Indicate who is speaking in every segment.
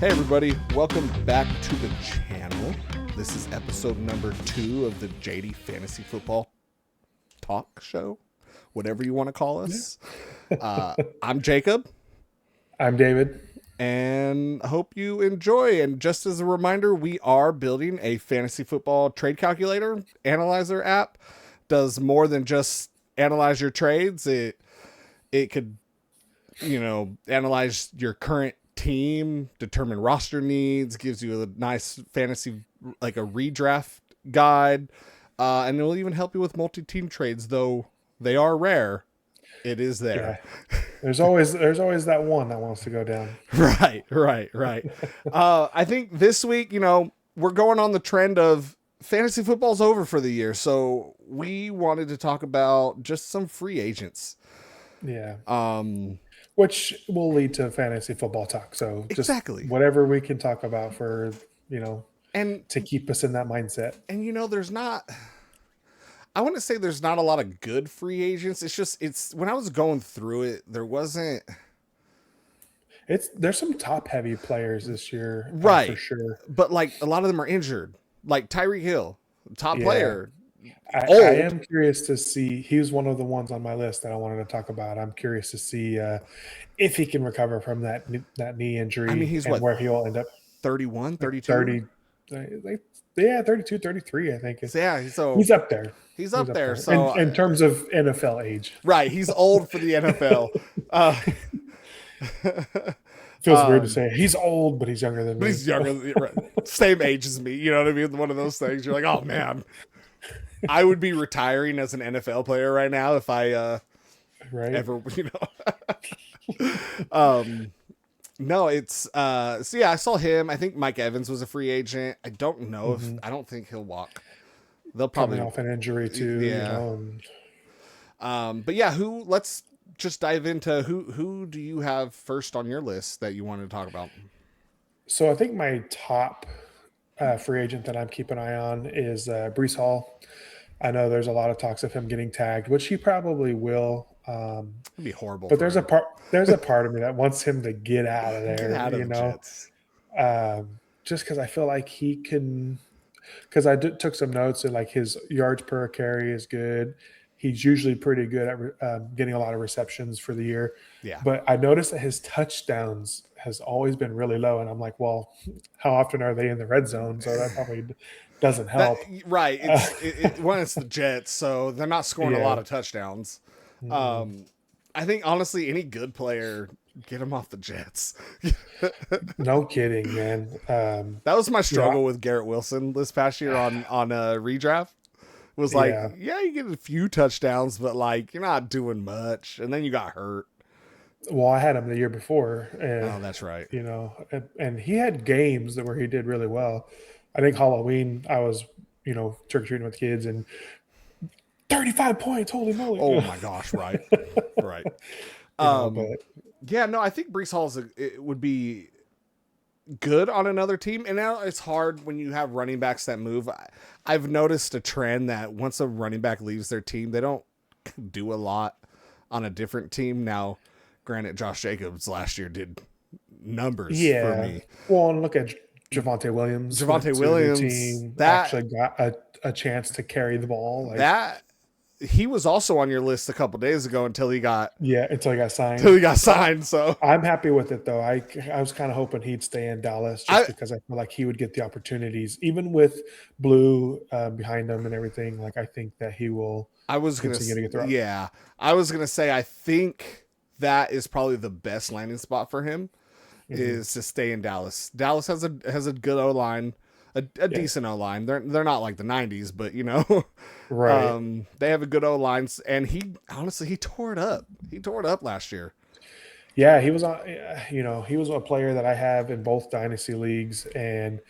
Speaker 1: Hey everybody, welcome back to the channel. This is episode number 2 of the JD Fantasy Football Talk Show, whatever you want to call us. I'm Jacob.
Speaker 2: I'm David.
Speaker 1: And hope you enjoy. And just as a reminder, we are building a fantasy football trade calculator analyzer app. Does more than just analyze your trades. It could, analyze your current team, determine roster needs, gives you a nice fantasy, like a redraft guide, and it will even help you with multi-team trades, though they are rare. It is there.
Speaker 2: Yeah. There's always that one that wants to go down.
Speaker 1: Right. I think this week, we're going on the trend of fantasy football's over for the year, so we wanted to talk about just some free agents.
Speaker 2: Yeah. Which will lead to fantasy football talk. So just whatever we can talk about for, and to keep us in that mindset.
Speaker 1: And I wouldn't say there's not a lot of good free agents. It's when I was going through it, there's
Speaker 2: some top heavy players this year.
Speaker 1: Right.
Speaker 2: For sure.
Speaker 1: But like a lot of them are injured. Like Tyreek Hill, top player.
Speaker 2: I am curious to see. He was one of the ones on my list that I wanted to talk about. I'm curious to see if he can recover from that knee injury.
Speaker 1: I mean, he's
Speaker 2: where he'll end up.
Speaker 1: 31, 32?
Speaker 2: 32, 33, I think.
Speaker 1: Yeah, so
Speaker 2: he's up there.
Speaker 1: He's up there. So
Speaker 2: in terms of NFL age.
Speaker 1: Right, he's old for the NFL.
Speaker 2: Feels weird to say he's old, but he's younger than me.
Speaker 1: He's younger, right. Same age as me. You know what I mean? One of those things. You're like, oh man, I would be retiring as an NFL player right now if I ever, No, it's so yeah, I saw him. I think Mike Evans was a free agent. I don't know if I don't think he'll walk. They'll probably
Speaker 2: coming off an injury too.
Speaker 1: Yeah. But yeah, let's just dive into who do you have first on your list that you wanted to talk about?
Speaker 2: So I think my top free agent that I'm keeping an eye on is Breece Hall. I know there's a lot of talks of him getting tagged, which he probably will.
Speaker 1: It'd be horrible.
Speaker 2: But there's a part of me that wants him to get out of there.
Speaker 1: Get out of the Jets.
Speaker 2: Just because I feel like he can. Because I took some notes and like his yards per carry is good. He's usually pretty good at getting a lot of receptions for the year.
Speaker 1: Yeah.
Speaker 2: But I noticed that his touchdowns has always been really low, and I'm like, well, how often are they in the red zone? So that probably doesn't help.
Speaker 1: Right. It's the Jets, so they're not scoring a lot of touchdowns. I think honestly, any good player, get him off the Jets.
Speaker 2: No kidding, man.
Speaker 1: That was my struggle with Garrett Wilson this past year on redraft. Was like, you get a few touchdowns, but like you're not doing much, and then you got hurt.
Speaker 2: Well, I had him the year before, and
Speaker 1: that's right.
Speaker 2: And he had games where he did really well. I think Halloween, I was trick or treating with kids and 35 points. Holy moly!
Speaker 1: Oh my gosh! Right. I think Breece Hall would be good on another team, and now it's hard when you have running backs that move. I've noticed a trend that once a running back leaves their team, they don't do a lot on a different team. Now, granted, Josh Jacobs last year did numbers for me.
Speaker 2: Well, and look at Javonte Williams.
Speaker 1: Team
Speaker 2: that actually got a chance to carry the ball.
Speaker 1: He was also on your list a couple days ago until he got signed. So
Speaker 2: I'm happy with it though. I was kind of hoping he'd stay in Dallas because I feel like he would get the opportunities, even with Blue behind him and everything. Like I think that he will.
Speaker 1: I was gonna say I think that is probably the best landing spot for him is to stay in Dallas. Dallas has a good O-line. A decent O-line. They're not like the 90s, but
Speaker 2: right.
Speaker 1: They have a good O-line, and he tore it up. He tore it up last year.
Speaker 2: Yeah, he was on. He was a player that I have in both dynasty leagues, and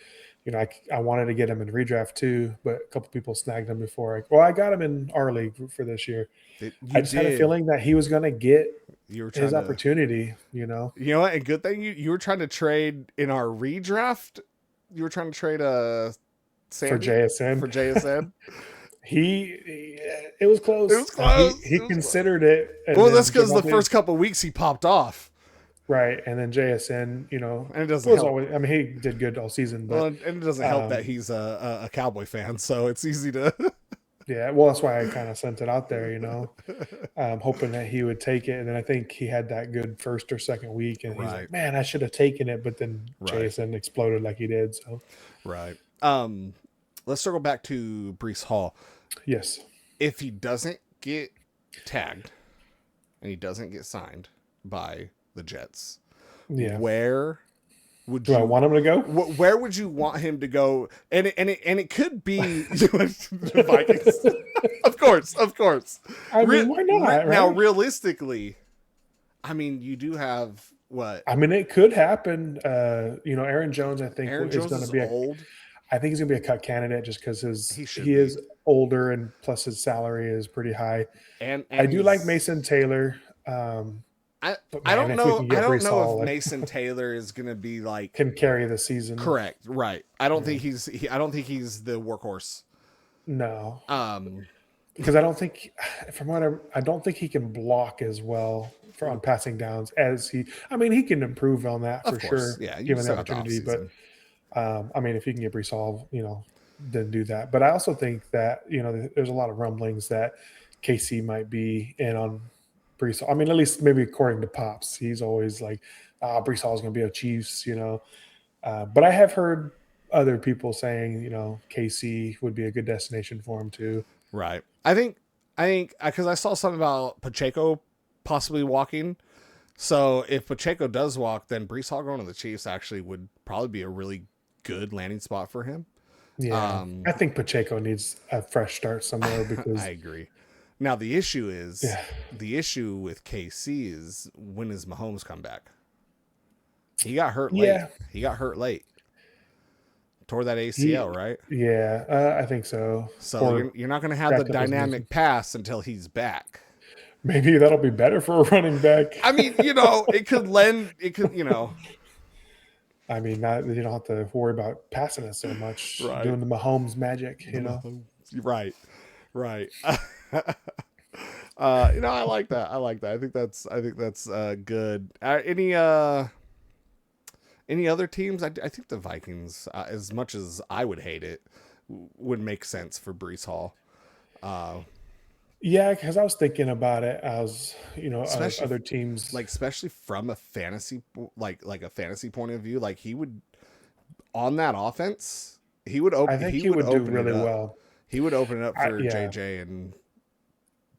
Speaker 2: I wanted to get him in redraft too, but a couple people snagged him before. I got him in our league for this year. I just had a feeling that he was going to get his opportunity. You know
Speaker 1: what? And good thing you were trying to trade in our redraft. You were trying to trade
Speaker 2: for JSN. It was close.
Speaker 1: It was close.
Speaker 2: He considered it.
Speaker 1: Well, that's because the first couple of weeks he popped off.
Speaker 2: right. And then JSN,
Speaker 1: And it doesn't
Speaker 2: was
Speaker 1: help.
Speaker 2: always. I mean, he did good all season,
Speaker 1: Well,
Speaker 2: but
Speaker 1: and it doesn't help that
Speaker 2: um,
Speaker 1: he's a Cowboy fan, so it's easy to.
Speaker 2: yeah. Well, that's why I kind of sent it out there. Hoping that he would take it. And then I think he had that good first or second week, and he's
Speaker 1: Right,
Speaker 2: like, "Man, I should have taken it." But then
Speaker 1: right,
Speaker 2: JSN exploded like he did. So
Speaker 1: right. Let's circle back to Brees Hall.
Speaker 2: yes,
Speaker 1: If he doesn't get tagged and he doesn't get signed by the Jets,
Speaker 2: yeah.
Speaker 1: where would
Speaker 2: Do I
Speaker 1: you
Speaker 2: want him to go?
Speaker 1: where would you want him to go? And it could be the Vikings, of course.
Speaker 2: I mean, why not?
Speaker 1: Now,
Speaker 2: Right?
Speaker 1: realistically, I mean, you do have what
Speaker 2: I mean, it could happen. Aaron Jones, I think,
Speaker 1: Aaron
Speaker 2: is
Speaker 1: Jones
Speaker 2: going to
Speaker 1: is
Speaker 2: be a.
Speaker 1: old.
Speaker 2: I think he's going to be a cut candidate just because
Speaker 1: He should
Speaker 2: he
Speaker 1: be,
Speaker 2: is older and plus his salary is pretty high. I
Speaker 1: and
Speaker 2: do like
Speaker 1: he's.
Speaker 2: Mason Taylor, but
Speaker 1: I
Speaker 2: man,
Speaker 1: don't
Speaker 2: if we
Speaker 1: know.
Speaker 2: can
Speaker 1: I
Speaker 2: get
Speaker 1: don't
Speaker 2: Brees
Speaker 1: know if
Speaker 2: Hall, like,
Speaker 1: Mason Taylor is gonna be like
Speaker 2: can carry the season.
Speaker 1: correct. Right. I don't
Speaker 2: Yeah.
Speaker 1: think I don't think he's the workhorse.
Speaker 2: No,
Speaker 1: Um.
Speaker 2: because I don't think, I don't think he can block as well for on passing downs as he. I mean, he can improve on that
Speaker 1: Of
Speaker 2: for
Speaker 1: course.
Speaker 2: sure,
Speaker 1: Yeah. You
Speaker 2: given the
Speaker 1: still got the
Speaker 2: opportunity. But
Speaker 1: offseason.
Speaker 2: I mean, if you can get Brees Hall, then do that. But I also think that there's a lot of rumblings that KC might be in on Brees Hall. I mean, at least maybe according to Pops, he's always like, Brees Hall is going to be a Chiefs. But I have heard other people saying, KC would be a good destination for him too.
Speaker 1: Right. I think because I saw something about Pacheco possibly walking. So if Pacheco does walk, then Brees Hall going to the Chiefs actually would probably be a really good landing spot for him.
Speaker 2: Yeah,
Speaker 1: Um,
Speaker 2: I think Pacheco needs a fresh start somewhere
Speaker 1: I
Speaker 2: because
Speaker 1: agree. Now
Speaker 2: yeah,
Speaker 1: the issue with KC is when does Mahomes come back? He got hurt late.
Speaker 2: yeah,
Speaker 1: He got hurt late. Tore that ACL,
Speaker 2: he,
Speaker 1: right?
Speaker 2: yeah, I think so.
Speaker 1: So
Speaker 2: Or
Speaker 1: you're not going to have the
Speaker 2: wrapped up his knees.
Speaker 1: dynamic pass until he's back.
Speaker 2: Maybe that'll be better for a running back.
Speaker 1: I mean, it could,
Speaker 2: I mean, not you don't have to worry about passing it so much,
Speaker 1: right.
Speaker 2: doing the Mahomes magic.
Speaker 1: Right. Right. I like that. I like that. I think that's good. Any other teams? I think the Vikings, as much as I would hate it, would make sense for Brees Hall. Uh,
Speaker 2: Yeah, because I was thinking about it as
Speaker 1: especially
Speaker 2: other teams.
Speaker 1: especially from a fantasy like a fantasy point of view, like he would on that offense,
Speaker 2: I think
Speaker 1: he
Speaker 2: he
Speaker 1: would
Speaker 2: would do
Speaker 1: open it
Speaker 2: really
Speaker 1: up.
Speaker 2: well.
Speaker 1: He would open it up for
Speaker 2: Yeah,
Speaker 1: JJ and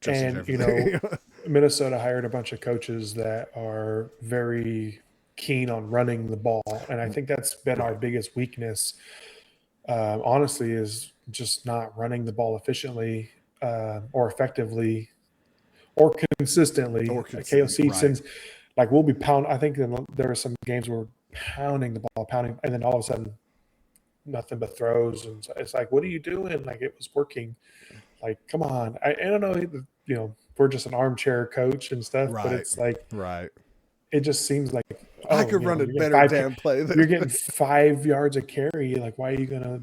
Speaker 1: Justin
Speaker 2: and
Speaker 1: Jefferson.
Speaker 2: Minnesota hired a bunch of coaches that are very keen on running the ball, and I think that's been our
Speaker 1: Right.
Speaker 2: biggest weakness. Honestly, is just not running the ball efficiently or effectively or consistently.
Speaker 1: Or
Speaker 2: KOC
Speaker 1: right.
Speaker 2: sends like we'll be pound. I think there are some games where we're pounding the ball, pounding, and then all of a sudden nothing but throws, and it's like, what are you doing? Like it was working. Like, come on. I don't know. We're just an armchair coach and stuff, but
Speaker 1: Right.
Speaker 2: it's like
Speaker 1: Right.
Speaker 2: it just seems like,
Speaker 1: I
Speaker 2: oh,
Speaker 1: could run a
Speaker 2: you're getting
Speaker 1: better damn play
Speaker 2: you're
Speaker 1: than
Speaker 2: getting 5 yards of carry. Like, why are you gonna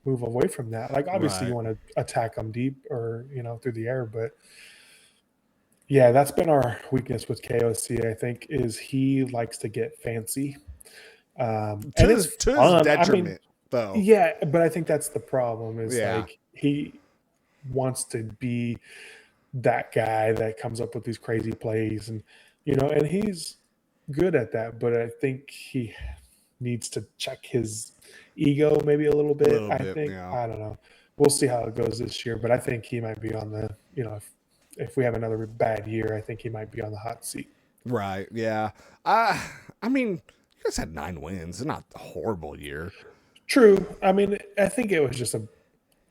Speaker 2: move away from that? Like, obviously you
Speaker 1: right.
Speaker 2: want to attack them deep or through the air, but yeah, that's been our weakness with KOC. I think is he likes to get fancy, and it's
Speaker 1: To his
Speaker 2: fun. I mean,
Speaker 1: detriment though.
Speaker 2: yeah, but I think that's the problem. Is
Speaker 1: Yeah.
Speaker 2: like he wants to be that guy that comes up with these crazy plays, and he's good at that. But I think he needs to check his ego maybe a little
Speaker 1: A
Speaker 2: bit.
Speaker 1: little
Speaker 2: I
Speaker 1: bit,
Speaker 2: think
Speaker 1: yeah.
Speaker 2: I don't know. We'll see how it goes this year, but I think he might be on the if we have another bad year, I think he might be on the hot seat.
Speaker 1: Right. Yeah. I mean, you guys had 9 wins. It's not a horrible year.
Speaker 2: True. I mean, I think it was just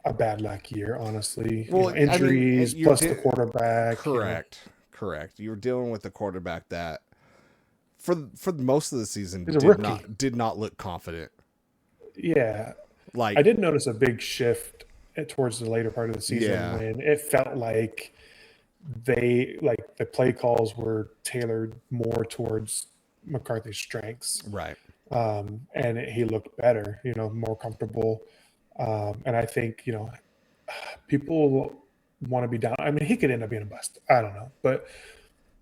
Speaker 2: a bad luck year, honestly.
Speaker 1: Well, I mean,
Speaker 2: Injuries
Speaker 1: you're
Speaker 2: plus the quarterback.
Speaker 1: correct. Correct. You were dealing with a quarterback that for most of the season
Speaker 2: He's a rookie.
Speaker 1: did not look confident.
Speaker 2: Yeah,
Speaker 1: Like,
Speaker 2: I did notice a big shift towards the later part of the season
Speaker 1: yeah.
Speaker 2: when it felt like the play calls were tailored more towards McCarthy's strengths,
Speaker 1: Right.
Speaker 2: and he looked better, more comfortable. And I think people want to be down. I mean, he could end up being a bust. I don't know, but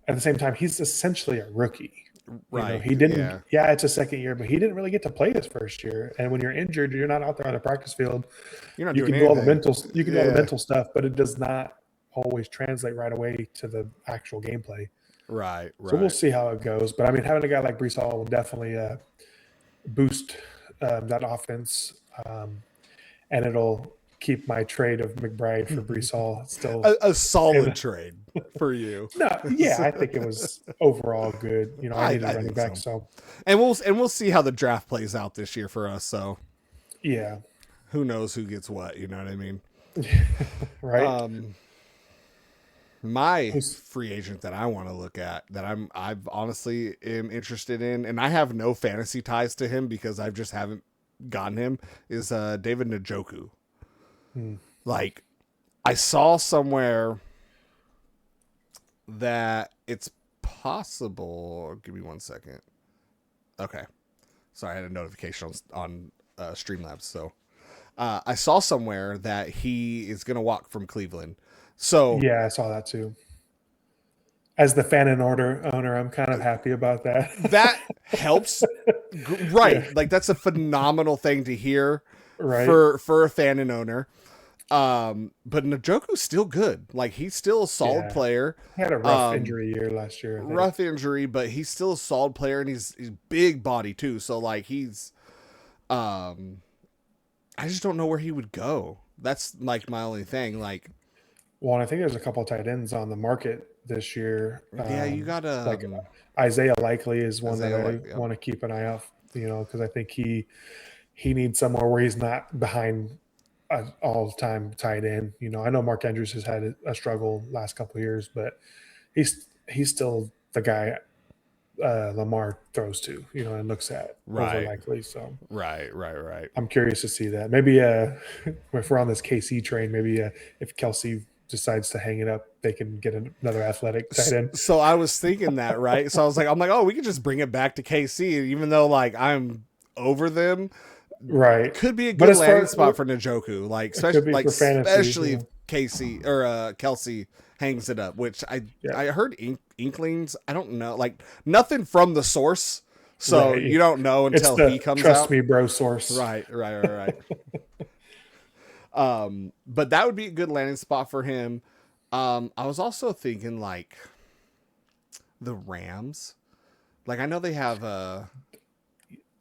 Speaker 2: at the same time, he's essentially a rookie.
Speaker 1: Right.
Speaker 2: He didn't.
Speaker 1: Yeah.
Speaker 2: Yeah, it's a second year, but he didn't really get to play his first year. And when you're injured, you're not out there on the practice field.
Speaker 1: You're not
Speaker 2: You
Speaker 1: doing
Speaker 2: can do all the
Speaker 1: anything.
Speaker 2: mental. You can do all the
Speaker 1: Yeah.
Speaker 2: mental stuff, but it does not always translate right away to the actual gameplay.
Speaker 1: Right.
Speaker 2: So we'll
Speaker 1: Right.
Speaker 2: see how it goes. But I mean, having a guy like Brees Hall will definitely boost that offense, and it'll keep my trade of McBride for Brees Hall still.
Speaker 1: A solid trade for you.
Speaker 2: No, yeah, I think it was overall good. I needed
Speaker 1: I
Speaker 2: running
Speaker 1: think
Speaker 2: back,
Speaker 1: so.
Speaker 2: so
Speaker 1: And we'll see how the draft plays out this year for us. So
Speaker 2: yeah,
Speaker 1: who knows who gets what? You know what I mean?
Speaker 2: right.
Speaker 1: My free agent that I want to look at that I've honestly am interested in, and I have no fantasy ties to him because I just haven't gotten him, is David Njoku. Like, I saw somewhere that it's possible. Give me 1 second. Okay, sorry, I had a notification on Streamlabs. So I saw somewhere that he is going to walk from Cleveland. So
Speaker 2: Yeah, I saw that too. As the fan and order owner, I'm kind of happy about that.
Speaker 1: that helps, right?
Speaker 2: Yeah.
Speaker 1: Like that's a phenomenal thing to hear
Speaker 2: Right.
Speaker 1: for a fan and owner. But Njoku's still good. Like he's still a solid player.
Speaker 2: He had a rough injury year last year.
Speaker 1: Rough injury, but he's still a solid player, and he's big body too. So like he's, I just don't know where he would go. That's like my only thing. Like,
Speaker 2: well, and I think there's a couple of tight ends on the market this year.
Speaker 1: yeah, you got
Speaker 2: like Isaiah Likely is one that I
Speaker 1: yep.
Speaker 2: want to keep an eye out. Because I think he needs somewhere where he's not behind all-time tight end. I know Mark Andrews has had a struggle last couple of years, but he's still the guy Lamar throws to, and looks at over Likely. So
Speaker 1: right.
Speaker 2: I'm curious to see that. Maybe if we're on this KC train, maybe if Kelsey decides to hang it up, they can get another athletic tight end.
Speaker 1: So I was thinking that, right? So I'm like, oh, we could just bring it back to KC, even though like I'm over them.
Speaker 2: Right.
Speaker 1: Could be a good landing spot for Njoku, like especially if Casey or Kelsey hangs it up, which I heard inklings. I don't know, like nothing from the source, so you don't know until he comes
Speaker 2: trust
Speaker 1: out.
Speaker 2: Me, bro source.
Speaker 1: Right. But that would be a good landing spot for him. I was also thinking like the Rams. Like I know they have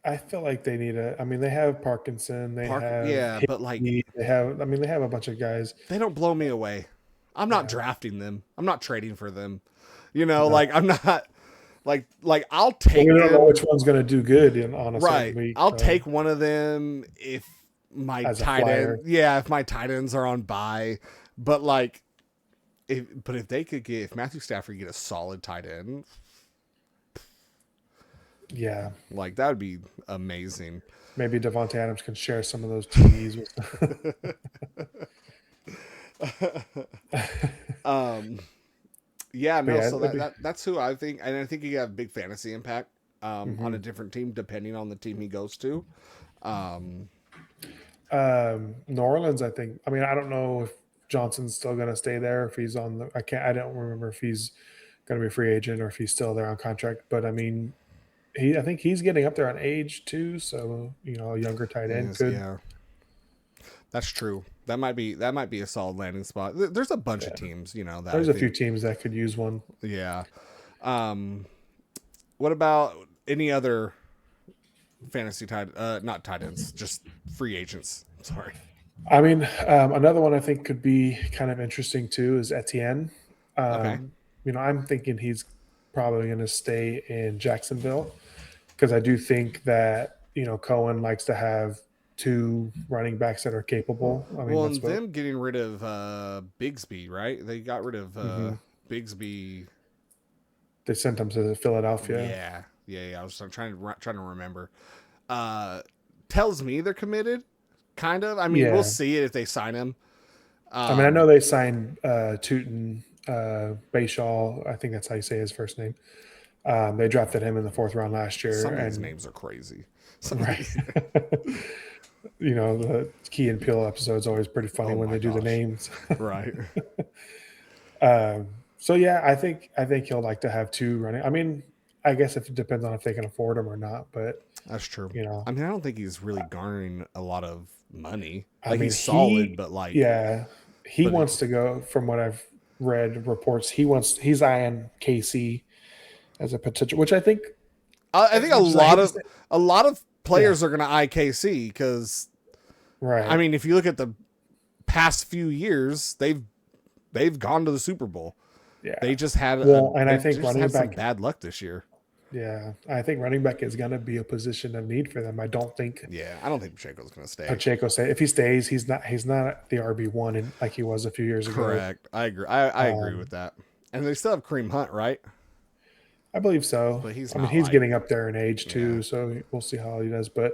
Speaker 2: I feel like they need they have Parkinson. They have
Speaker 1: but like
Speaker 2: they have a bunch of guys.
Speaker 1: They don't blow me away. I'm not drafting them. I'm not trading for them. Like I'm not like I'll take.
Speaker 2: We don't know which one's going to do good on a certain week.
Speaker 1: I'll take one of them if my tight end. Yeah, if my tight ends are on bye. But like, if Matthew Stafford get a solid tight end.
Speaker 2: Yeah,
Speaker 1: like that would be amazing.
Speaker 2: Maybe Devontae Adams can share some of those TDs with.
Speaker 1: Yeah, no. So that's who I think, and I think he have big fantasy impact on a different team depending on the team he goes to.
Speaker 2: New Orleans, I think. I mean, I don't know if Johnson's still going to stay there. If he's on the, I don't remember if he's going to be a free agent or if he's still there on contract. But I mean, I think he's getting up there on age too. So a younger tight end could.
Speaker 1: Yeah, that's true. That might be a solid landing spot. There's a bunch of teams, that
Speaker 2: there's a few teams that could use one.
Speaker 1: Yeah. What about any other fantasy not tight ends, just free agents? Sorry.
Speaker 2: I mean, another one I think could be kind of interesting too is Etienne.
Speaker 1: Okay.
Speaker 2: I'm thinking he's probably going to stay in Jacksonville because I do think that Cohen likes to have two running backs that are capable. I mean,
Speaker 1: and them getting rid of Bigsby, right? They got rid of Bigsby.
Speaker 2: They sent him to Philadelphia.
Speaker 1: Yeah. I was trying to remember. Tells me they're committed. Kind of. I mean, we'll see it if they sign him.
Speaker 2: I know they signed Tootin Bayshaw. I think that's how you say his first name. They drafted him in the 4th round last year.
Speaker 1: Some of his names are crazy.
Speaker 2: Right. The Key and Peele episode is always pretty funny when they do the names.
Speaker 1: Right.
Speaker 2: So yeah, I think he'll like to have two running. I mean, I guess it depends on if they can afford him or not. But
Speaker 1: That's true.
Speaker 2: you know,
Speaker 1: I mean, I don't think he's really garnering a lot of money.
Speaker 2: I
Speaker 1: Like
Speaker 2: mean,
Speaker 1: he's solid, but
Speaker 2: yeah, he
Speaker 1: but
Speaker 2: wants to go. From what I've read reports, he's eyeing KC as a potential, which I think
Speaker 1: I
Speaker 2: as
Speaker 1: think a
Speaker 2: much as I
Speaker 1: lot
Speaker 2: hate to
Speaker 1: of
Speaker 2: say,
Speaker 1: a lot of
Speaker 2: yeah,
Speaker 1: players are going to eye KC because I
Speaker 2: right,
Speaker 1: mean, if you look at the past few years, they've gone to the Super Bowl.
Speaker 2: yeah. And I
Speaker 1: They've
Speaker 2: think
Speaker 1: just
Speaker 2: running
Speaker 1: had some
Speaker 2: back,
Speaker 1: bad luck this year.
Speaker 2: yeah, I think running back is going to be a position of need for them. I don't think
Speaker 1: Yeah, I don't think Pacheco's going to stay.
Speaker 2: Pacheco say if he stays, he's not the RB1 and like he was a few years ago.
Speaker 1: Correct. I agree. I agree with
Speaker 2: Um,
Speaker 1: that. And they still have Kareem Hunt, right?
Speaker 2: I believe so.
Speaker 1: But he's
Speaker 2: I mean,
Speaker 1: not
Speaker 2: he's
Speaker 1: like
Speaker 2: getting up there in age
Speaker 1: yeah.
Speaker 2: too, so we'll see how he does. But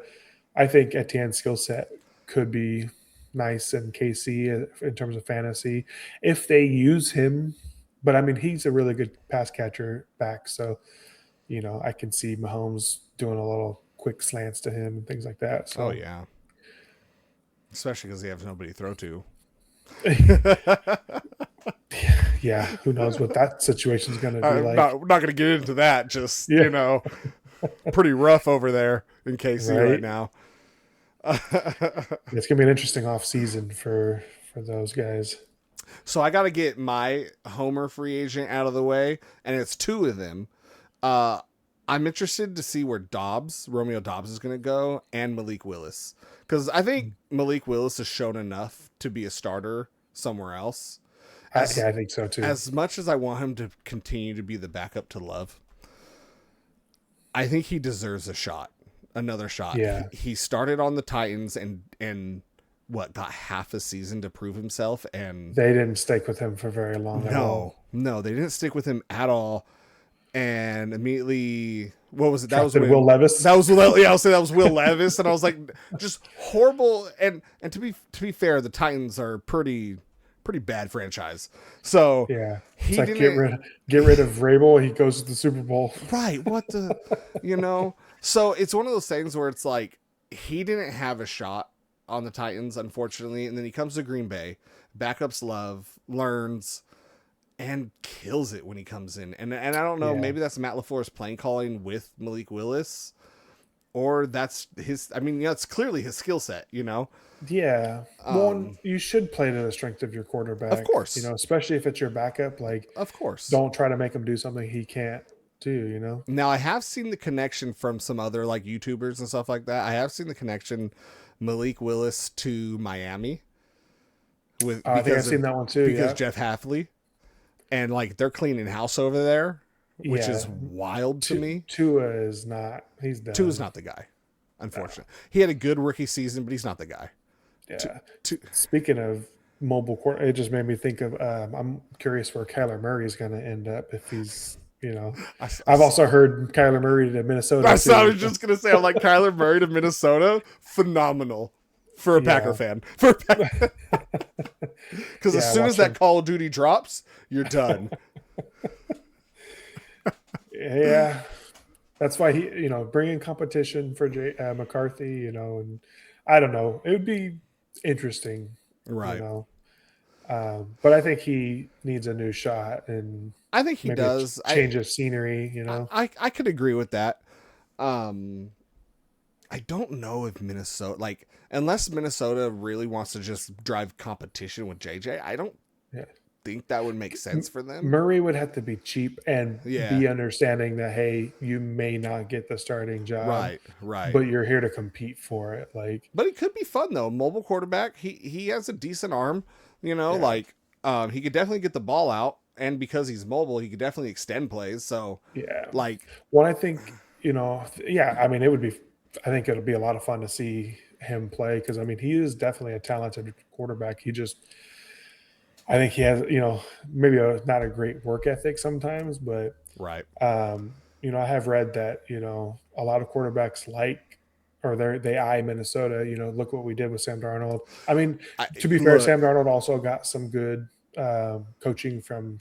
Speaker 2: I think Etienne's skill set could be nice in KC in terms of fantasy if they use him. But I mean, he's a really good pass catcher back, so I can see Mahomes doing a little quick slants to him and things like that.
Speaker 1: Oh
Speaker 2: So
Speaker 1: yeah. Especially because he has nobody to throw to.
Speaker 2: yeah, who knows what that situation's going to be
Speaker 1: I'm
Speaker 2: like?
Speaker 1: not going to get into that. Just
Speaker 2: Yeah,
Speaker 1: pretty rough over there in KC right
Speaker 2: right.
Speaker 1: now.
Speaker 2: It's going to be an interesting off season for those guys.
Speaker 1: So I got to get my Homer free agent out of the way, and it's two of them. Uh, I'm interested to see where Romeo Dobbs is going to go, and Malik Willis, because I think Malik Willis has shown enough to be a starter somewhere else.
Speaker 2: Yeah,
Speaker 1: As
Speaker 2: I think so too.
Speaker 1: as much as I want him to continue to be the backup to Love, I think he deserves a shot, another shot.
Speaker 2: Yeah,
Speaker 1: He started on the Titans and what got half a season to prove himself, and
Speaker 2: they didn't stick with him for very long at all.
Speaker 1: no, they didn't stick with him at all. And immediately, what was it? That was
Speaker 2: Drafted Will
Speaker 1: when
Speaker 2: Levis.
Speaker 1: yeah, I'll say that was Will Levis, and I was like, just horrible. And to be fair, the Titans are pretty bad franchise. So
Speaker 2: Yeah, it's
Speaker 1: he
Speaker 2: like
Speaker 1: didn't
Speaker 2: get rid of Vrabel. He goes to the Super Bowl.
Speaker 1: right. What the So it's one of those things where it's like he didn't have a shot on the Titans, unfortunately, and then he comes to Green Bay, backups Love, learns, and kills it when he comes in. And I don't know,
Speaker 2: Yeah,
Speaker 1: maybe that's Matt LaFleur's playing calling with Malik Willis, or that's his. I mean, it's clearly his skill set.
Speaker 2: yeah. One,
Speaker 1: Um,
Speaker 2: you should play to the strength of your
Speaker 1: of
Speaker 2: quarterback.
Speaker 1: course,
Speaker 2: Especially if it's your backup. Like,
Speaker 1: of course.
Speaker 2: don't try to make him do something he can't do.
Speaker 1: Now I have seen the connection from some other like YouTubers and stuff like that. I have seen the connection Malik Willis to Miami with
Speaker 2: I think I've seen that one too.
Speaker 1: because
Speaker 2: Yeah,
Speaker 1: Jeff Halfley, and like they're cleaning house over there, which
Speaker 2: yeah.
Speaker 1: is wild to me.
Speaker 2: Tua is not. He's
Speaker 1: Two is
Speaker 2: done.
Speaker 1: not the guy, unfortunately. He had a good rookie season, but he's not the guy. Two,
Speaker 2: Yeah.
Speaker 1: two,
Speaker 2: Speaking of mobile court, it just made me think of. I'm curious where Kyler Murray is going to end up if he's.
Speaker 1: I,
Speaker 2: I've also heard Kyler Murray to Minnesota
Speaker 1: I
Speaker 2: too.
Speaker 1: was just gonna say, I'm like Kyler Murray to Minnesota, phenomenal for a Packer
Speaker 2: Yeah,
Speaker 1: fan. Because as
Speaker 2: yeah.
Speaker 1: soon as
Speaker 2: Watch
Speaker 1: that
Speaker 2: him.
Speaker 1: Call of Duty drops, you're done.
Speaker 2: Yeah, that's why bringing competition for McCarthy. And I don't know. It would be interesting. You
Speaker 1: Right.
Speaker 2: know, but I think he needs a new shot and
Speaker 1: I think he
Speaker 2: maybe a
Speaker 1: does.
Speaker 2: change of scenery.
Speaker 1: I could agree with that. Um, I don't know if Minnesota, like, unless Minnesota really wants to just drive competition with JJ, I don't
Speaker 2: Yeah.
Speaker 1: think that would make sense for them.
Speaker 2: Murray would have to be cheap and
Speaker 1: Yeah.
Speaker 2: be understanding that, hey, you may not get the starting job,
Speaker 1: Right.
Speaker 2: but you're here to compete for it. Like,
Speaker 1: But he could be fun though. Mobile quarterback. He has a decent arm.
Speaker 2: yeah,
Speaker 1: Like he could definitely get the ball out, and because he's mobile, he could definitely extend plays. So
Speaker 2: yeah.
Speaker 1: like,
Speaker 2: Well, I think, yeah, I mean, I think it'll be a lot of fun to see him play because, I mean, he is definitely a talented quarterback. I think he has, maybe not a great work ethic sometimes, but
Speaker 1: right.
Speaker 2: I have read that, a lot of quarterbacks they eye Minnesota. Look what we did with Sam Darnold. I mean, to be fair,
Speaker 1: Look,
Speaker 2: Sam Darnold also got some good coaching from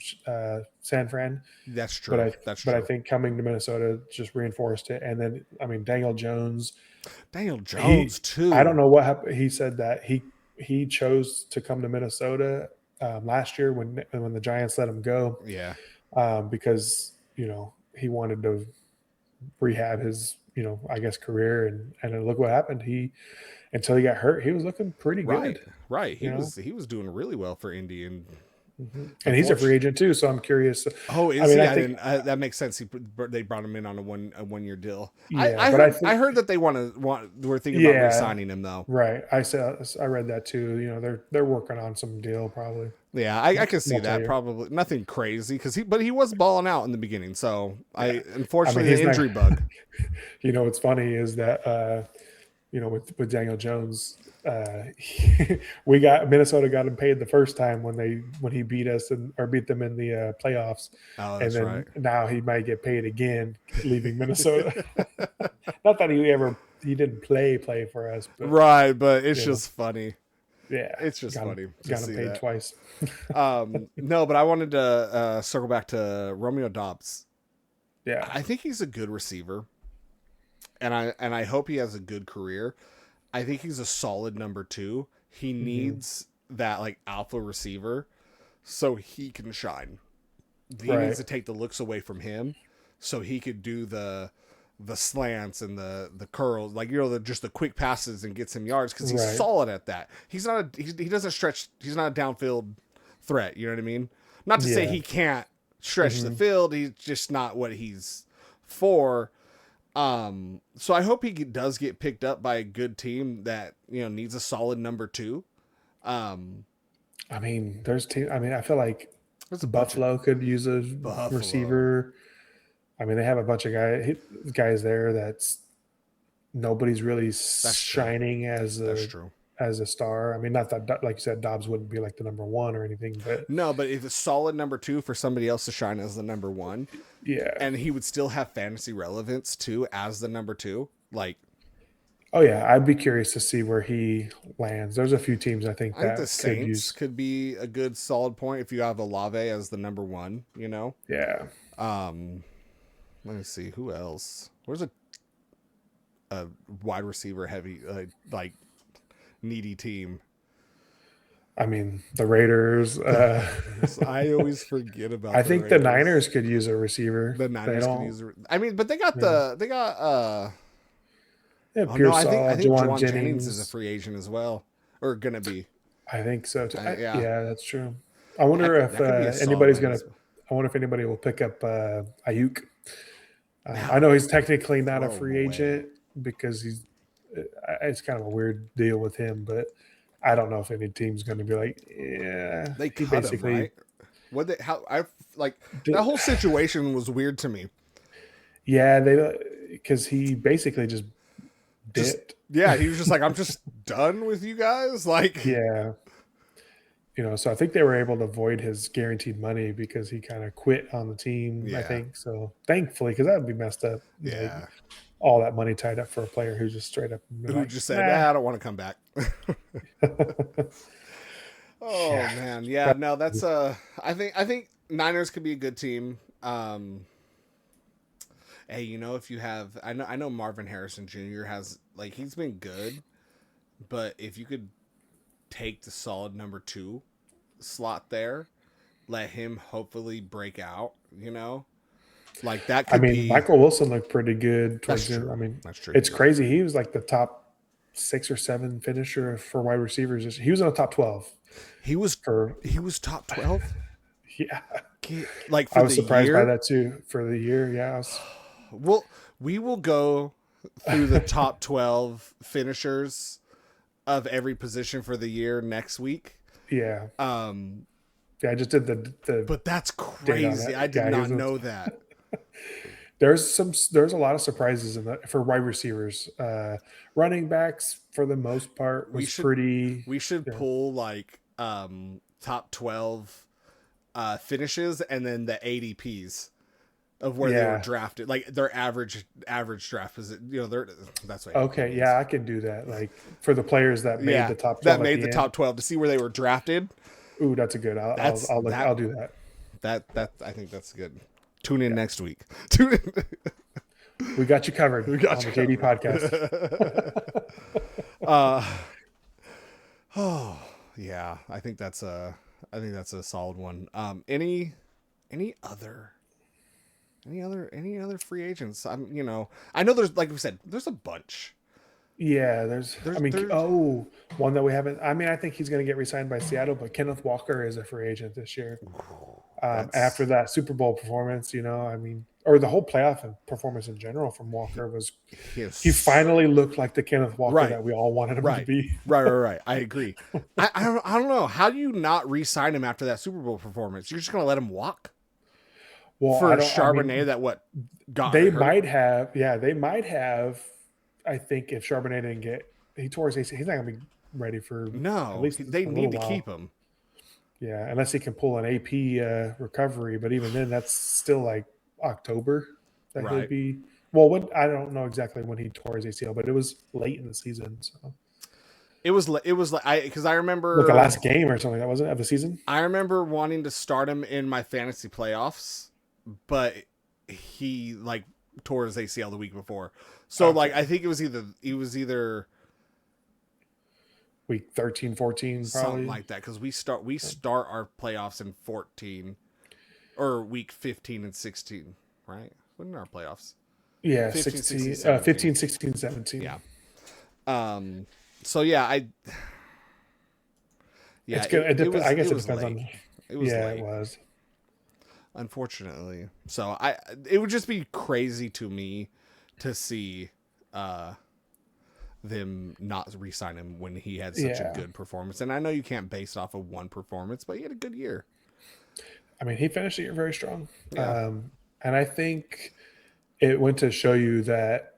Speaker 2: San Fran,
Speaker 1: that's
Speaker 2: but
Speaker 1: true. That's
Speaker 2: I
Speaker 1: true.
Speaker 2: think coming to Minnesota just reinforced it. And then, I mean, Daniel Jones,
Speaker 1: Daniel Jones
Speaker 2: he I don't
Speaker 1: too.
Speaker 2: know what happened. He said that he chose to come to Minnesota last year when the Giants let him go
Speaker 1: Yeah.
Speaker 2: because he wanted to. rehab his, I guess career, and look what happened. Until he got hurt, he was looking pretty
Speaker 1: Right,
Speaker 2: good.
Speaker 1: right.
Speaker 2: You know,
Speaker 1: He was doing really well for Indy, and
Speaker 2: and he's a free
Speaker 1: unfortunately,
Speaker 2: agent too. So I'm curious.
Speaker 1: oh,
Speaker 2: I
Speaker 1: is
Speaker 2: mean,
Speaker 1: he?
Speaker 2: I
Speaker 1: I
Speaker 2: think
Speaker 1: didn't. They brought him in on a 1 year deal.
Speaker 2: yeah, but I
Speaker 1: I
Speaker 2: think
Speaker 1: heard that they we're thinking about
Speaker 2: yeah,
Speaker 1: re-signing him though.
Speaker 2: right. I read that too. They're working on some deal probably
Speaker 1: Yeah, I can see that.
Speaker 2: multi-year.
Speaker 1: Probably nothing crazy because but he was balling out in the beginning. So
Speaker 2: Yeah,
Speaker 1: I
Speaker 2: I mean
Speaker 1: unfortunately the
Speaker 2: he's not.
Speaker 1: injury bug.
Speaker 2: What's funny is that with Daniel Jones, we got Minnesota got him paid the first time when he beat us or beat them in the playoffs,
Speaker 1: Oh,
Speaker 2: and
Speaker 1: that's
Speaker 2: then
Speaker 1: right.
Speaker 2: now he might get paid again leaving Minnesota. Not that he didn't play for us, but
Speaker 1: Right, but it's
Speaker 2: you know,
Speaker 1: just funny.
Speaker 2: yeah,
Speaker 1: It's just funny to
Speaker 2: got him
Speaker 1: see
Speaker 2: paid
Speaker 1: that.
Speaker 2: twice.
Speaker 1: No, but I wanted to circle back to Romeo Dobbs.
Speaker 2: Yeah.
Speaker 1: I think he's a good receiver, and I hope he has a good career. I think he's a solid number two. He
Speaker 2: Hmm.
Speaker 1: needs that like alpha receiver so he can shine. He needs
Speaker 2: Right.
Speaker 1: to take the looks away from him so he could do the slants and the curls, like just the quick passes and get some yards because he's
Speaker 2: Right.
Speaker 1: solid at that. He doesn't stretch. He's not a downfield threat. You know what I mean? Not to say
Speaker 2: Yeah.
Speaker 1: he can't stretch the
Speaker 2: Hmm.
Speaker 1: field. He's just not what he's for. So I hope he does get picked up by a good team that needs a solid number two. Um,
Speaker 2: I mean, I feel like
Speaker 1: there's a bunch of
Speaker 2: Buffalo could use a
Speaker 1: Buffalo.
Speaker 2: receiver. I mean, they have a bunch of guys there that's nobody's really
Speaker 1: That's true.
Speaker 2: shining
Speaker 1: That's true.
Speaker 2: as a star. I mean, not that like you said, Dobbs wouldn't be like the number one or anything, but
Speaker 1: No, but if it's solid number two for somebody else to shine as the number one,
Speaker 2: yeah.
Speaker 1: and he would still have fantasy relevance too as the number two. Like
Speaker 2: Oh yeah, I'd be curious to see where he lands. There's a few teams I think
Speaker 1: I think the
Speaker 2: that could
Speaker 1: Saints
Speaker 2: use.
Speaker 1: could be a good solid point if you have Olave as the number one.
Speaker 2: Yeah,
Speaker 1: Um, let me see who else. Where's a wide receiver heavy like needy team?
Speaker 2: I mean the Raiders.
Speaker 1: I always forget
Speaker 2: I
Speaker 1: about the
Speaker 2: think the
Speaker 1: Raiders.
Speaker 2: Niners could use a receiver.
Speaker 1: The
Speaker 2: They
Speaker 1: Niners could
Speaker 2: don't.
Speaker 1: use. I mean, but
Speaker 2: Yeah,
Speaker 1: they got.
Speaker 2: they have
Speaker 1: Oh no, I
Speaker 2: Pearsall,
Speaker 1: think
Speaker 2: Jawan
Speaker 1: Juwan Jennings is a
Speaker 2: Jennings.
Speaker 1: free agent as well, or gonna be.
Speaker 2: I think so too.
Speaker 1: Yeah,
Speaker 2: Yeah, that's true. I wonder if
Speaker 1: that could be a solid
Speaker 2: anybody's
Speaker 1: one
Speaker 2: gonna.
Speaker 1: as well.
Speaker 2: I wonder if anybody will pick up Ayuk. I
Speaker 1: Now
Speaker 2: know he's technically not a
Speaker 1: throw him
Speaker 2: free
Speaker 1: away.
Speaker 2: agent because it's kind of a weird deal with him, but I don't know if any team's going to be like, yeah,
Speaker 1: They
Speaker 2: he
Speaker 1: cut him
Speaker 2: basically
Speaker 1: right. What they how I like that
Speaker 2: did.
Speaker 1: whole situation was weird to me.
Speaker 2: Yeah, they because he basically just
Speaker 1: Just
Speaker 2: dipped.
Speaker 1: yeah, he was just like, I'm just done with you guys. Like
Speaker 2: Yeah, so I think they were able to avoid his guaranteed money because he kind of quit on the team. I
Speaker 1: yeah,
Speaker 2: think so. Thankfully, because that would be messed up. Like
Speaker 1: yeah.
Speaker 2: all that money tied up for a player who's just straight up
Speaker 1: Who
Speaker 2: like,
Speaker 1: just said,
Speaker 2: nah.
Speaker 1: I don't want to come back. Oh
Speaker 2: Yeah.
Speaker 1: man, yeah, no, that's I think Niners could be a good team. Hey, if you have I know Marvin Harrison Jr. has like he's been good, but if you could take the solid number two slot there, let him hopefully break out, like that
Speaker 2: I
Speaker 1: could
Speaker 2: mean,
Speaker 1: be.
Speaker 2: Michael Wilson looked pretty good
Speaker 1: That's
Speaker 2: towards him.
Speaker 1: true.
Speaker 2: I mean,
Speaker 1: That's true. He
Speaker 2: it's
Speaker 1: did.
Speaker 2: crazy. He was like the top 6 or 7 finisher for wide receivers. He was in the top 12
Speaker 1: He was
Speaker 2: for,
Speaker 1: he was top 12.
Speaker 2: yeah.
Speaker 1: Like
Speaker 2: I
Speaker 1: for
Speaker 2: was
Speaker 1: the
Speaker 2: surprised by
Speaker 1: year.
Speaker 2: that too for the year. Yeah.
Speaker 1: Well, we will go through the top 12 finishers of every position for the year next week.
Speaker 2: Yeah.
Speaker 1: Um,
Speaker 2: Yeah. I just did the
Speaker 1: but that's
Speaker 2: data on
Speaker 1: crazy. I
Speaker 2: that.
Speaker 1: did
Speaker 2: Yeah.
Speaker 1: not know that.
Speaker 2: There's a lot of surprises for wide receivers. Running backs for the most part
Speaker 1: We
Speaker 2: was
Speaker 1: should
Speaker 2: pretty,
Speaker 1: we should
Speaker 2: you know,
Speaker 1: pull like top 12 finishes and then the ADPs of where they were
Speaker 2: yeah.
Speaker 1: drafted, like their average draft is that's what ADP
Speaker 2: Okay.
Speaker 1: means.
Speaker 2: Yeah. I can do that. Like for the players that made
Speaker 1: Yeah,
Speaker 2: the top
Speaker 1: that
Speaker 2: 12 at
Speaker 1: made
Speaker 2: the
Speaker 1: the
Speaker 2: end.
Speaker 1: top 12 to see where they were drafted.
Speaker 2: Ooh, that's a good.
Speaker 1: That's
Speaker 2: I'll look. I'll do that.
Speaker 1: that I think that's good. Tune in next week. Tune in.
Speaker 2: We got you covered
Speaker 1: We got
Speaker 2: on
Speaker 1: you
Speaker 2: the JD podcast.
Speaker 1: covered. uh, oh yeah, I think that's a solid one. Any other Any other free agents? I know there's, like we said, there's a bunch.
Speaker 2: Yeah,
Speaker 1: There's
Speaker 2: one that we haven't. I mean, I think he's going to get re-signed by Seattle, but Kenneth Walker is a free agent this year. After
Speaker 1: that's
Speaker 2: that Super Bowl performance, I mean, or the whole playoff performance in general from Walker he finally looked like the Kenneth Walker
Speaker 1: right,
Speaker 2: that we all wanted him to
Speaker 1: right,
Speaker 2: be.
Speaker 1: right. I agree. I don't know. How do you not re-sign him after that Super Bowl performance? You're just gonna let him walk
Speaker 2: Well,
Speaker 1: for
Speaker 2: I don't. I
Speaker 1: Charbonnet?
Speaker 2: mean,
Speaker 1: That what got
Speaker 2: they
Speaker 1: hurt?
Speaker 2: might have. Yeah, they might have. I think if Charbonnet didn't he tore his AC, he's not gonna be ready for at
Speaker 1: No,
Speaker 2: least
Speaker 1: they
Speaker 2: a
Speaker 1: need
Speaker 2: little
Speaker 1: to
Speaker 2: while.
Speaker 1: keep him.
Speaker 2: Yeah, unless he can pull an AP recovery, but even then, that's still like October that he'll
Speaker 1: Right.
Speaker 2: be. Well, I don't know exactly when he tore his ACL, but it was late in the season. So
Speaker 1: It was like because I
Speaker 2: like the
Speaker 1: remember
Speaker 2: last game or something that wasn't of the season.
Speaker 1: I remember wanting to start him in my fantasy playoffs, but he like tore his ACL the week before. So
Speaker 2: Okay.
Speaker 1: like I think it was either
Speaker 2: Week 13, 14, probably.
Speaker 1: something like that because we start our playoffs in 14 or week 15 and 16, right? When are our playoffs?
Speaker 2: Yeah,
Speaker 1: 15, 16,
Speaker 2: 16,
Speaker 1: 17.
Speaker 2: 15, 16, 17.
Speaker 1: Yeah. So yeah,
Speaker 2: It's good. I guess it
Speaker 1: was
Speaker 2: depends
Speaker 1: late.
Speaker 2: on.
Speaker 1: It was
Speaker 2: Yeah,
Speaker 1: late.
Speaker 2: it was.
Speaker 1: Unfortunately. So it would just be crazy to me to see them not re-sign him when he had such a good performance. And I know you can't base it off of one performance, but he had a good year.
Speaker 2: I mean, he finished the year very strong.
Speaker 1: Yeah.
Speaker 2: And I think it went to show you that.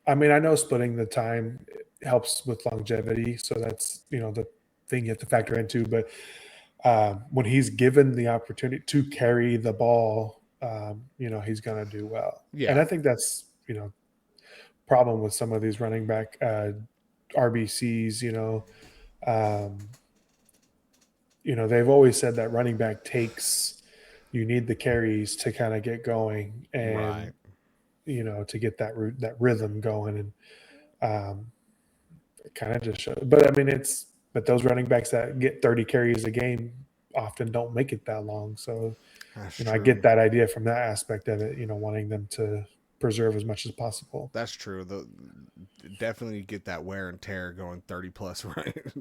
Speaker 2: I mean, I know splitting the time helps with longevity, so that's the thing you have to factor into. But when he's given the opportunity to carry the ball, he's going to do well.
Speaker 1: Yeah.
Speaker 2: And I think that's problem with some of these running back RBCs. They've always said that running back you need the carries to kind of get going and to get that rhythm going, and it kind of just shows. But I mean, but those running backs that get 30 carries a game often don't make it that long. So I get that idea from that aspect of it. Wanting them to preserve as much as possible.
Speaker 1: That's true. Definitely get that wear and tear going 30 plus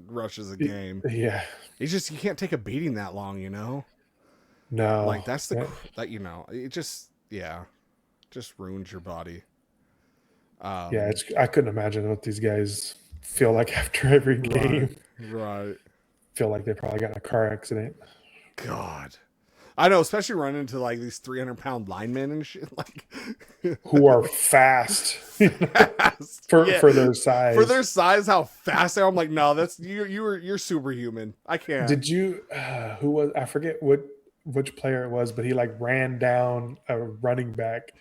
Speaker 1: rushes a game.
Speaker 2: Yeah,
Speaker 1: It's just you can't take a beating that long.
Speaker 2: No,
Speaker 1: like that's it just ruins your body.
Speaker 2: I couldn't imagine what these guys feel like after every game.
Speaker 1: Right.
Speaker 2: Feel like they probably got in a car accident.
Speaker 1: God. I know, especially running into like these 300-pound linemen and shit, like
Speaker 2: who are fast, for their size.
Speaker 1: For their size, how fast they are. I'm like, no, that's you're superhuman. I can't.
Speaker 2: Did you? Who was? I forget which player it was, but he like ran down a running back,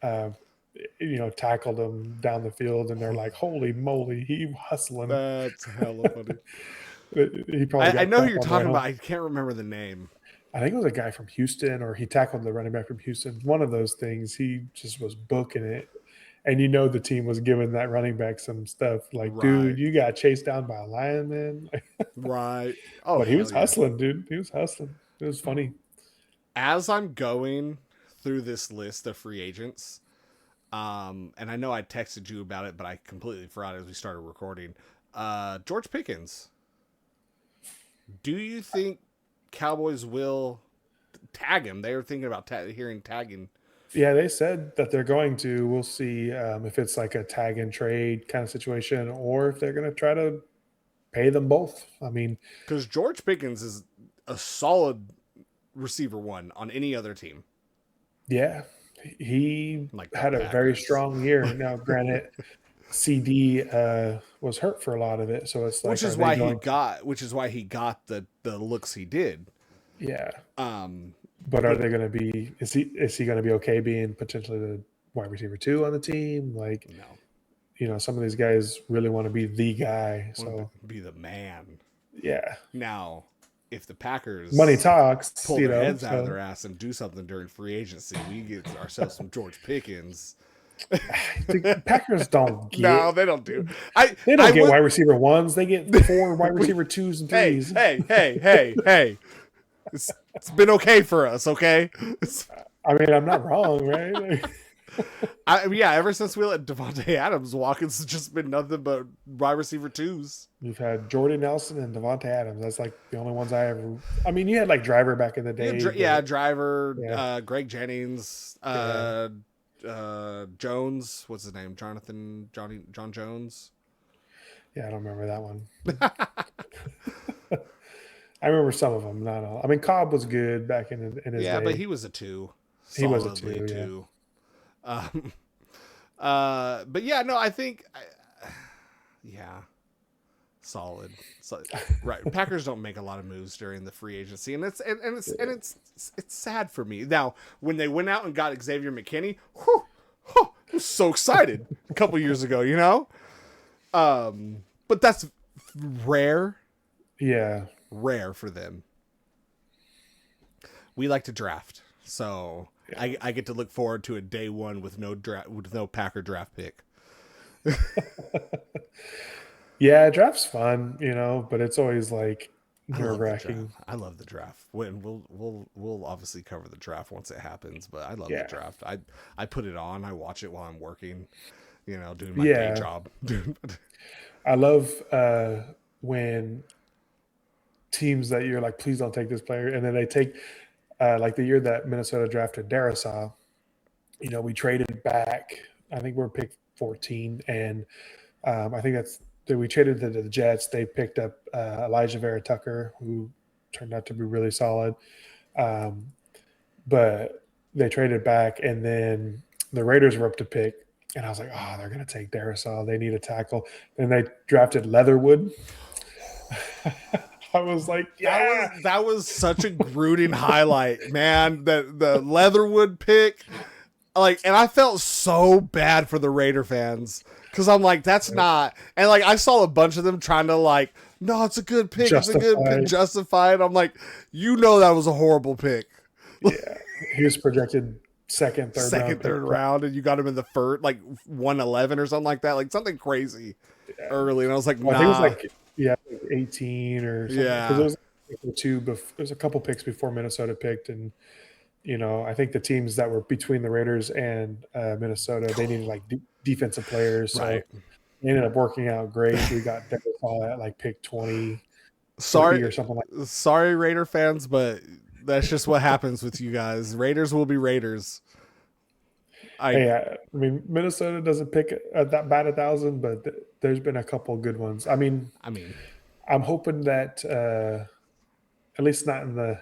Speaker 2: tackled him down the field, and they're like, "Holy moly, he hustling!"
Speaker 1: That's hella funny.
Speaker 2: He probably.
Speaker 1: I know who you're talking about. I can't remember the name.
Speaker 2: I think it was a guy from Houston, or he tackled the running back from Houston. One of those things. He just was booking it. And the team was giving that running back some stuff like, dude, you got chased down by a lineman.
Speaker 1: Right. Oh,
Speaker 2: but he was hustling, dude. He was hustling. It was funny.
Speaker 1: As I'm going through this list of free agents, and I know I texted you about it, but I completely forgot as we started recording. George Pickens. Do you think Cowboys will tag him? They were thinking about hearing tagging.
Speaker 2: Yeah, they said that they're going to. We'll see if it's like a tag and trade kind of situation, or if they're going to try to pay them both. I mean,
Speaker 1: because George Pickens is a solid receiver one on any other team.
Speaker 2: Yeah, he had a very strong year. Now, granted, CD was hurt for a lot of it, so it's like
Speaker 1: which is why he got the looks he did.
Speaker 2: Yeah. But are they going to be? Is he going to be okay being potentially the wide receiver 2 on the team? Like, no. Some of these guys really want to be the guy. So
Speaker 1: be the man.
Speaker 2: Yeah.
Speaker 1: Now, if the Packers
Speaker 2: money talks,
Speaker 1: pull their heads out of their ass and do something during free agency, we get ourselves some George Pickens.
Speaker 2: The Packers don't get.
Speaker 1: No, they don't do.
Speaker 2: They don't get wide receiver 1s. They get 4 wide receiver 2s and 3s.
Speaker 1: Hey. It's been okay for us, okay?
Speaker 2: I mean, I'm not wrong, right?
Speaker 1: Yeah, ever since we let Devontae Adams walk, it's just been nothing but wide receiver twos.
Speaker 2: You've had Jordy Nelson and Devontae Adams. That's like the only ones I ever. I mean, you had like Driver back in the
Speaker 1: Yeah,
Speaker 2: day,
Speaker 1: yeah,
Speaker 2: but
Speaker 1: Driver,
Speaker 2: yeah,
Speaker 1: Greg Jennings,
Speaker 2: yeah,
Speaker 1: Jones. What's his name? John Jones.
Speaker 2: yeah. I don't remember that one. I remember some of them, not all. I mean, Cobb was good back in his
Speaker 1: Yeah, but
Speaker 2: day.
Speaker 1: he was a two,
Speaker 2: He was a
Speaker 1: solidly
Speaker 2: two, yeah.
Speaker 1: two. Um, but yeah, no, I think, yeah, solid. So, right, Packers don't make a lot of moves during the free agency, and it's sad for me. Now, when they went out and got Xavier McKinney, I was so excited a couple years ago, you know. But that's rare,
Speaker 2: Yeah,
Speaker 1: rare for them. We like to draft, so
Speaker 2: yeah.
Speaker 1: I get to look forward to a day one with no Packer draft pick.
Speaker 2: Yeah, draft's fun, but it's always like
Speaker 1: I
Speaker 2: nerve
Speaker 1: love the draft.
Speaker 2: wracking.
Speaker 1: I love the draft. When we'll obviously cover the draft once it happens, but I love the
Speaker 2: Yeah,
Speaker 1: draft. I put it on. I watch it while I'm working, doing my day
Speaker 2: yeah.
Speaker 1: job.
Speaker 2: I love when teams that you're like, please don't take this player, and then they take like the year that Minnesota drafted Darisaw. We traded back. I think we're picked 14, and I think we traded to the Jets. They picked up Elijah Vera Tucker, who turned out to be really solid. Um, but they traded back, and then the Raiders were up to pick, and I was like, oh, they're going to take Darisaw. They need a tackle. And they drafted Leatherwood. I was like, yeah.
Speaker 1: That was such a Gruden highlight, man. The Leatherwood pick, and I felt so bad for the Raider fans because I'm like, that's not. And like, I saw a bunch of them trying to no, it's a good pick. It's a good pick. Justify it. I'm like, that was a horrible pick.
Speaker 2: Yeah, he was projected second,
Speaker 1: third round, and you got him in the first, 111 or something like that, like something crazy early. And I was like, nah.
Speaker 2: I think it was 18 or something.
Speaker 1: Yeah,
Speaker 2: because there's a couple picks before Minnesota picked, and I think the teams that were between the Raiders and Minnesota, they needed defensive players, so
Speaker 1: right.
Speaker 2: it ended up working out great. We got Denver at pick 20.
Speaker 1: Sorry
Speaker 2: or something like that.
Speaker 1: Sorry, Raider fans, but that's just what happens with you guys. Raiders will be Raiders.
Speaker 2: I mean, Minnesota doesn't pick that bad 1,000, but there's been a couple good ones. I mean, I'm hoping that at least not in the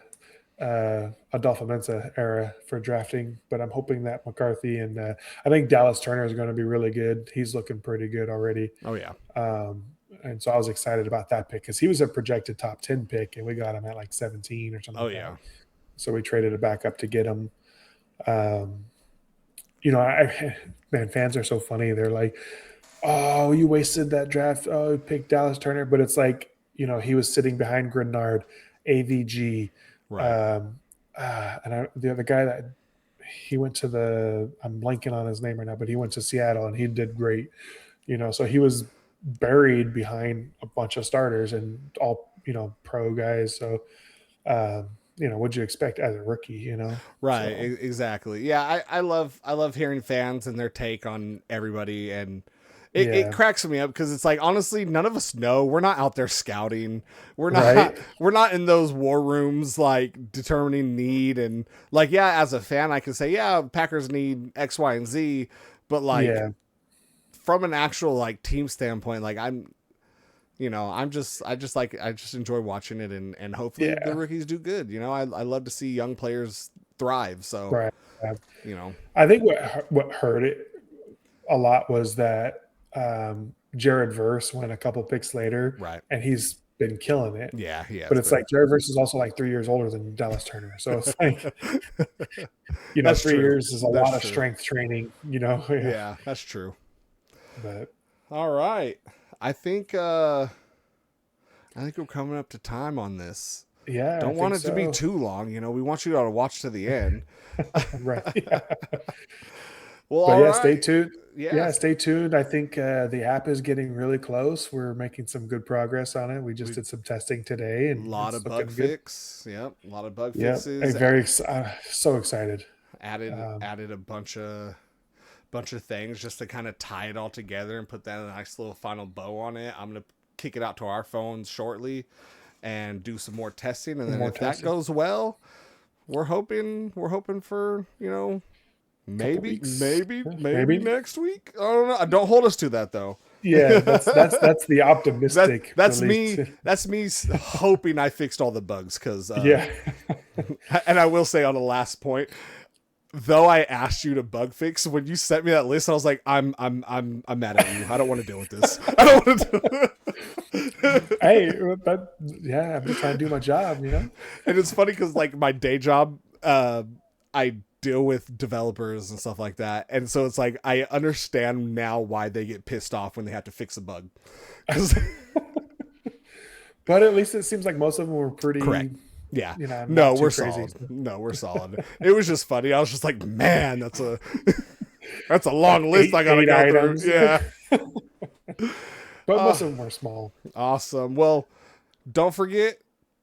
Speaker 2: Adolfo Mensa era for drafting, but I'm hoping that McCarthy and I think Dallas Turner is going to be really good. He's looking pretty good already.
Speaker 1: Oh yeah.
Speaker 2: And so I was excited about that pick because he was a projected top 10 pick, and we got him at 17 or something.
Speaker 1: Oh yeah.
Speaker 2: So we traded it back up to get him. Man, fans are so funny. They're like, "Oh, you wasted that draft. Oh, you picked Dallas Turner," but it's he was sitting behind Grenard, AVG,
Speaker 1: right.
Speaker 2: And the other guy that he went to I'm blanking on his name right now, but he went to Seattle and he did great. So he was buried behind a bunch of starters and all pro guys. So what'd you expect as a rookie?
Speaker 1: Right, so. Exactly. Yeah, I love hearing fans and their take on everybody, and it cracks me up because it's honestly, none of us know. We're not out there scouting. We're not
Speaker 2: right?
Speaker 1: We're not in those war rooms determining need, and as a fan I can say Packers need X, Y, and Z, but from an actual team standpoint, I just enjoy watching it, and hopefully the rookies do good. I love to see young players thrive. So
Speaker 2: right.
Speaker 1: I
Speaker 2: think what hurt it a lot was that Jared Verse went a couple picks later,
Speaker 1: right,
Speaker 2: and he's been killing it.
Speaker 1: Yeah.
Speaker 2: But it's Jared Verse is also 3 years older than Dallas Turner, so it's 3 years is a lot of strength training.
Speaker 1: Yeah, that's true.
Speaker 2: But
Speaker 1: all right, I think we're coming up to time on this.
Speaker 2: Yeah,
Speaker 1: don't want it to be too long. We want you to watch to the end.
Speaker 2: Right. Yeah.
Speaker 1: Well,
Speaker 2: but stay tuned.
Speaker 1: Yeah,
Speaker 2: stay tuned. I think the app is getting really close. We're making some good progress on it. We just did some testing today, and
Speaker 1: a lot of bug fix. Yep, a lot of bug
Speaker 2: fixes. So excited.
Speaker 1: Added a bunch of things just to kind of tie it all together and put that in a nice little final bow on it. I'm gonna kick it out to our phones shortly and do some more testing, and then if that goes well, we're hoping for, you know, maybe next week. I don't know. Don't hold us to that though.
Speaker 2: Yeah, that's the optimistic.
Speaker 1: That's me hoping I fixed all the bugs, because
Speaker 2: yeah.
Speaker 1: And I will say on the last point, though I asked you to bug fix, when you sent me that list, I was like, I'm mad at you. I don't want to deal with this. I don't want to do it.
Speaker 2: Hey, I'm just trying to do my job, you know?
Speaker 1: And it's funny because, like, my day job, I deal with developers and stuff like that. And so it's like, I understand now why they get pissed off when they have to fix a bug.
Speaker 2: But at least it seems like most of them were pretty
Speaker 1: correct. Yeah.
Speaker 2: You know,
Speaker 1: no, we're solid. No, we're solid. It was just funny. I was just like, man, that's a long list I gotta go items. Through. Yeah.
Speaker 2: But most of them were small.
Speaker 1: Awesome. Well, don't forget,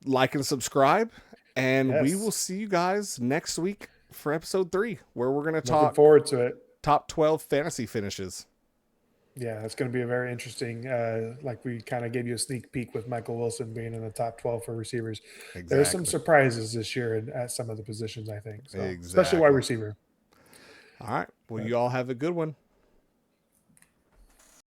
Speaker 1: like and subscribe, and we will see you guys next week for episode 3, where we're gonna talk.
Speaker 2: Looking forward to it.
Speaker 1: Top 12 fantasy finishes.
Speaker 2: Yeah, it's going to be a very interesting, like we kind of gave you a sneak peek with Michael Wilson being in the top 12 for receivers. Exactly. There's some surprises this year at some of the positions, I think. So, exactly. Especially wide receiver.
Speaker 1: All right. Well, you all have a good one.